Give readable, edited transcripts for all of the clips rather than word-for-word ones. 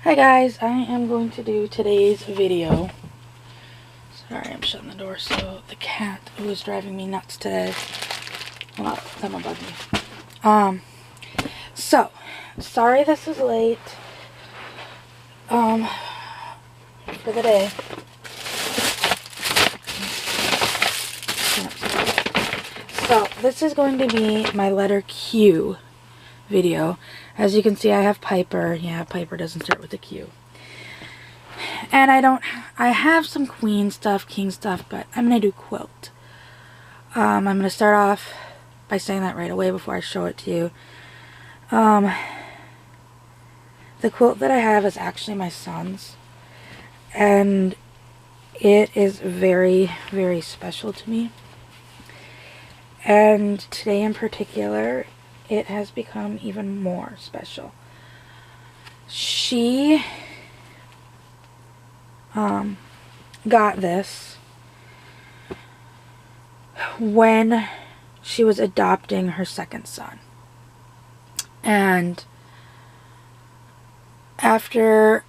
Hi guys, I am going to do today's video. Sorry, I'm shutting the door so the cat who is driving me nuts today will not come and bug me. So, sorry this is late, for the day. So, this is going to be my letter Q video. As you can see, I have Piper. Yeah, Piper doesn't start with a Q. And I have some queen stuff, king stuff, but I'm going to do quilt. I'm going to start off by saying that right away before I show it to you. The quilt that I have is actually my son's. And it is very, very special to me. And today in particular, it has become even more special. She got this when she was adopting her second son. And after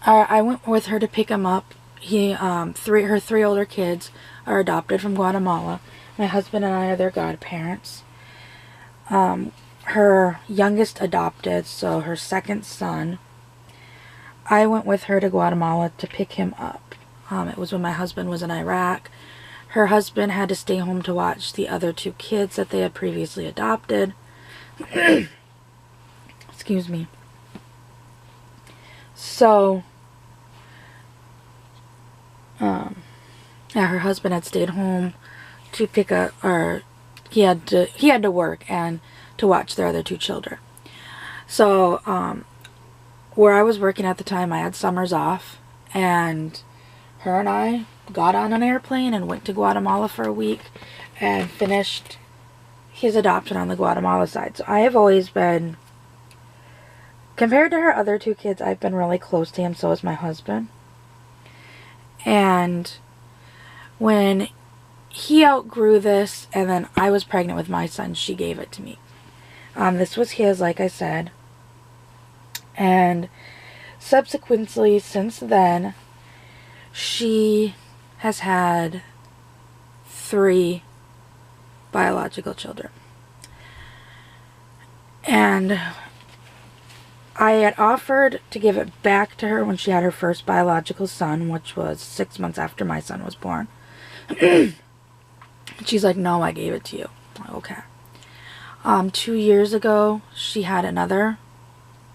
I went with her to pick him up, her three older kids are adopted from Guatemala. My husband and I are their godparents. Her youngest adopted, so her second son, I went with her to Guatemala to pick him up. It was when my husband was in Iraq. Her husband had to stay home to watch the other two kids that they had previously adopted. Excuse me. So, yeah, her husband had stayed home to pick up, or he had to work and to watch their other two children. So, where I was working at the time, I had summers off, and her and I got on an airplane and went to Guatemala for a week and finished his adoption on the Guatemala side. So I have always been, compared to her other two kids, I've been really close to him, so is my husband. And when he outgrew this, and then I was pregnant with my son, she gave it to me. This was his, like I said. And subsequently, since then, she has had 3 biological children. And I had offered to give it back to her when she had her first biological son, which was 6 months after my son was born. She's like, no, I gave it to you. Okay. 2 years ago, she had another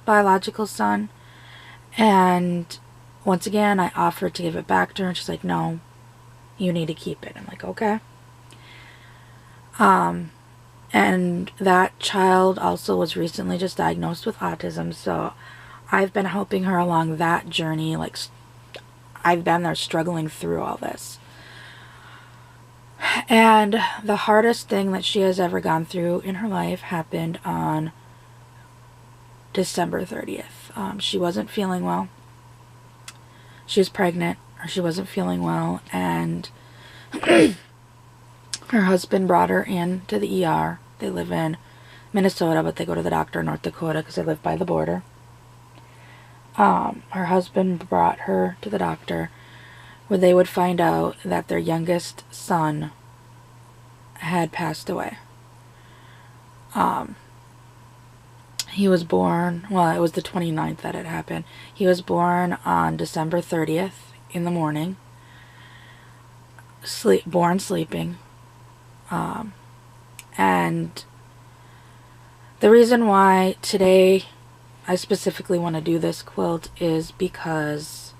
biological son, and once again, I offered to give it back to her, and she's like, no, you need to keep it. I'm like, okay. And that child also was recently just diagnosed with autism, so I've been helping her along that journey. Like, I've been there struggling through all this. And the hardest thing that she has ever gone through in her life happened on December 30th. She wasn't feeling well. She was pregnant, or she wasn't feeling well, and her husband brought her in to the ER. They live in Minnesota, but they go to the doctor in North Dakota because they live by the border. Her husband brought her to the doctor, where they would find out that their youngest son had passed away. He was born, well, it was the 29th that it happened. He was born on December 30th in the morning. Born sleeping. And the reason why today I specifically want to do this quilt is because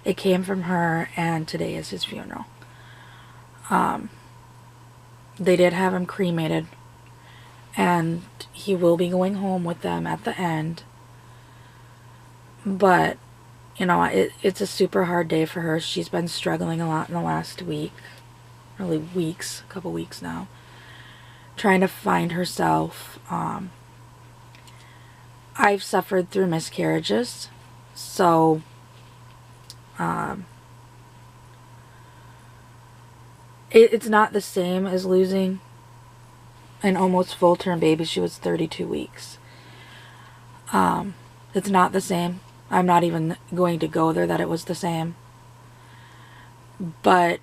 it came from her, and today is his funeral. They did have him cremated, and he will be going home with them at the end. But, you know, it's a super hard day for her. She's been struggling a lot in the last week, really weeks, a couple weeks now, trying to find herself. I've suffered through miscarriages, so it's not the same as losing an almost full-term baby. She was 32 weeks. It's not the same. I'm not even going to go there that it was the same. But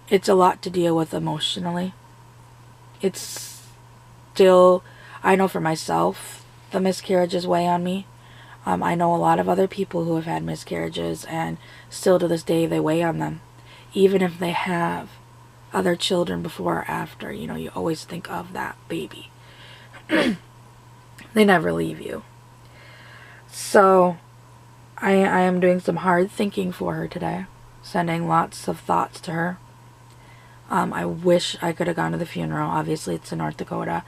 it's a lot to deal with emotionally. It's still, I know for myself, the miscarriages weigh on me. I know a lot of other people who have had miscarriages, and still to this day they weigh on them. Even if they have other children before or after, you know, you always think of that baby. They never leave you. So I am doing some hard thinking for her today, sending lots of thoughts to her. I wish I could have gone to the funeral. Obviously it's in North Dakota,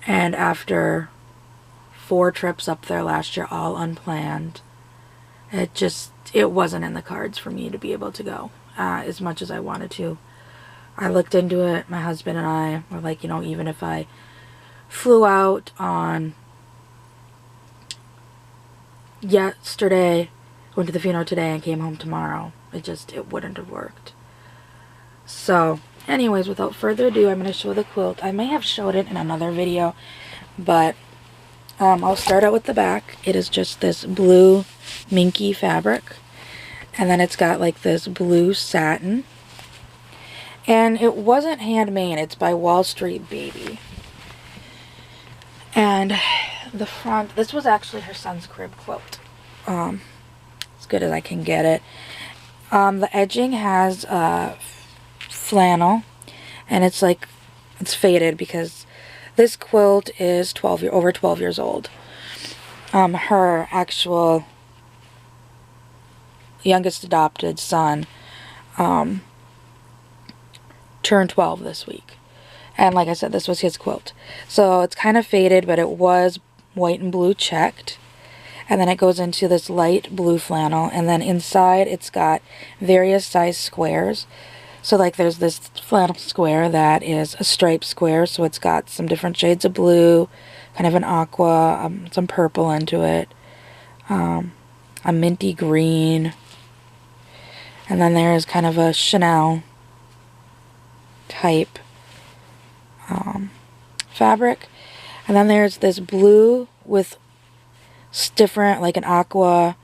and after 4 trips up there last year, all unplanned, it wasn't in the cards for me to be able to go as much as I wanted to. I looked into it. My husband and I were like, you know, even if I flew out on yesterday, went to the funeral today, and came home tomorrow, it wouldn't have worked. So anyways, without further ado, I'm going to show the quilt. I may have showed it in another video, but I'll start out with the back. It is just this blue minky fabric, and then it's got like this blue satin, and it wasn't handmade. It's by Wall Street Baby. And the front, this was actually her son's crib quilt, as good as I can get it. The edging has flannel, and it's faded because this quilt is over 12 years old. Her actual youngest adopted son turned 12 this week. And like I said, this was his quilt. So it's kind of faded, but it was white and blue checked. And then it goes into this light blue flannel. And then inside it's got various size squares. So like there's this flannel square that is a striped square. So it's got some different shades of blue, kind of an aqua, some purple into it, a minty green. And then there's kind of a Chanel type fabric. And then there's this blue with different, like an aqua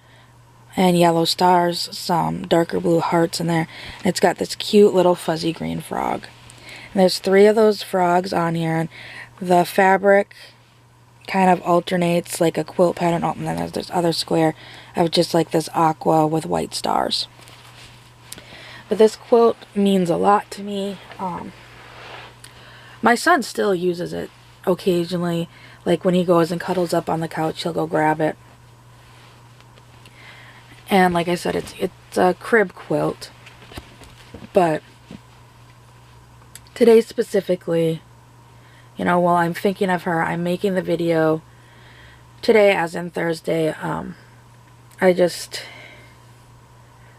and yellow stars, some darker blue hearts in there. And it's got this cute little fuzzy green frog. And there's 3 of those frogs on here, and the fabric kind of alternates like a quilt pattern. Oh, and then there's this other square of just like this aqua with white stars. But this quilt means a lot to me. My son still uses it occasionally. Like when he goes and cuddles up on the couch, he'll go grab it. And like I said, it's a crib quilt. But today specifically, you know, while I'm thinking of her, I'm making the video today, as in Thursday.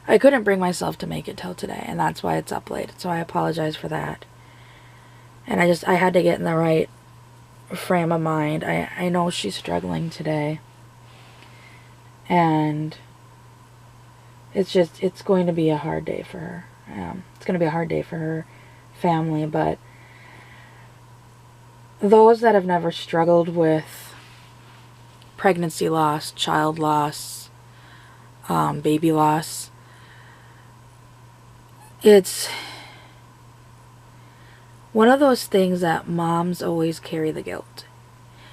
I couldn't bring myself to make it till today, and that's why it's up late. So I apologize for that. And I had to get in the right frame of mind. I know she's struggling today, and it's going to be a hard day for her. It's going to be a hard day for her family, but those that have never struggled with pregnancy loss, child loss, baby loss, it's one of those things that moms always carry the guilt.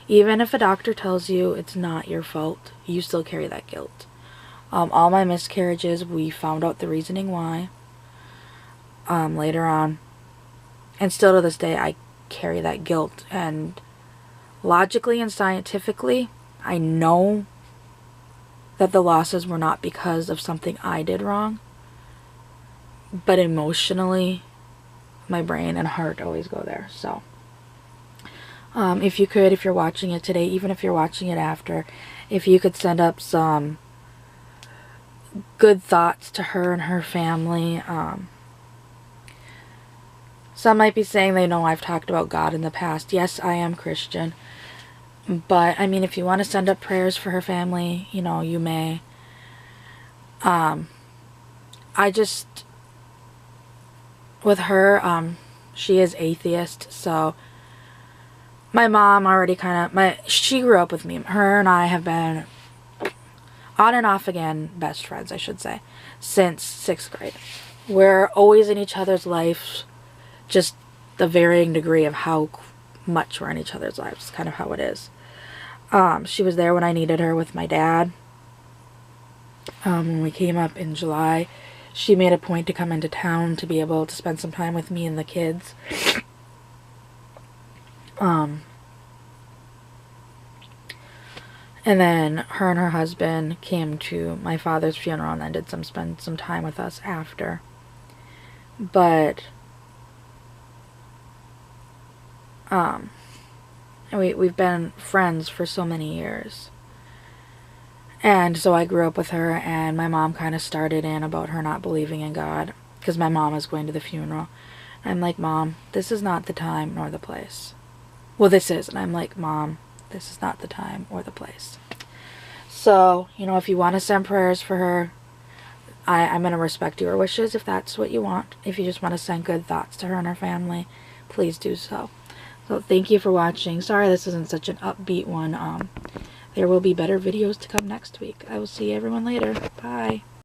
Even if a doctor tells you it's not your fault, you still carry that guilt. All my miscarriages, we found out the reasoning why later on. And still to this day, I carry that guilt. And logically and scientifically, I know that the losses were not because of something I did wrong. But emotionally, my brain and heart always go there. So if you're watching it today, even if you're watching it after, if you could send up some good thoughts to her and her family. Some might be saying they know I've talked about God in the past. Yes, I am Christian, but I mean, if you want to send up prayers for her family, you know, you may. With her, she is atheist, so my mom already she grew up with me. Her and I have been on and off again best friends, I should say, since 6th grade. We're always in each other's lives, just the varying degree of how much we're in each other's lives, kind of how it is. She was there when I needed her with my dad. When we came up in July, she made a point to come into town to be able to spend some time with me and the kids. And then her and her husband came to my father's funeral and then did spend some time with us after. But we've been friends for so many years. And so I grew up with her, and my mom kind of started in about her not believing in God, because my mom was going to the funeral. And I'm like, Mom, this is not the time nor the place. Well, this is. And I'm like, Mom, this is not the time or the place. So, you know, if you want to send prayers for her, I'm going to respect your wishes if that's what you want. If you just want to send good thoughts to her and her family, please do so. So thank you for watching. Sorry this isn't such an upbeat one. There will be better videos to come next week. I will see everyone later. Bye.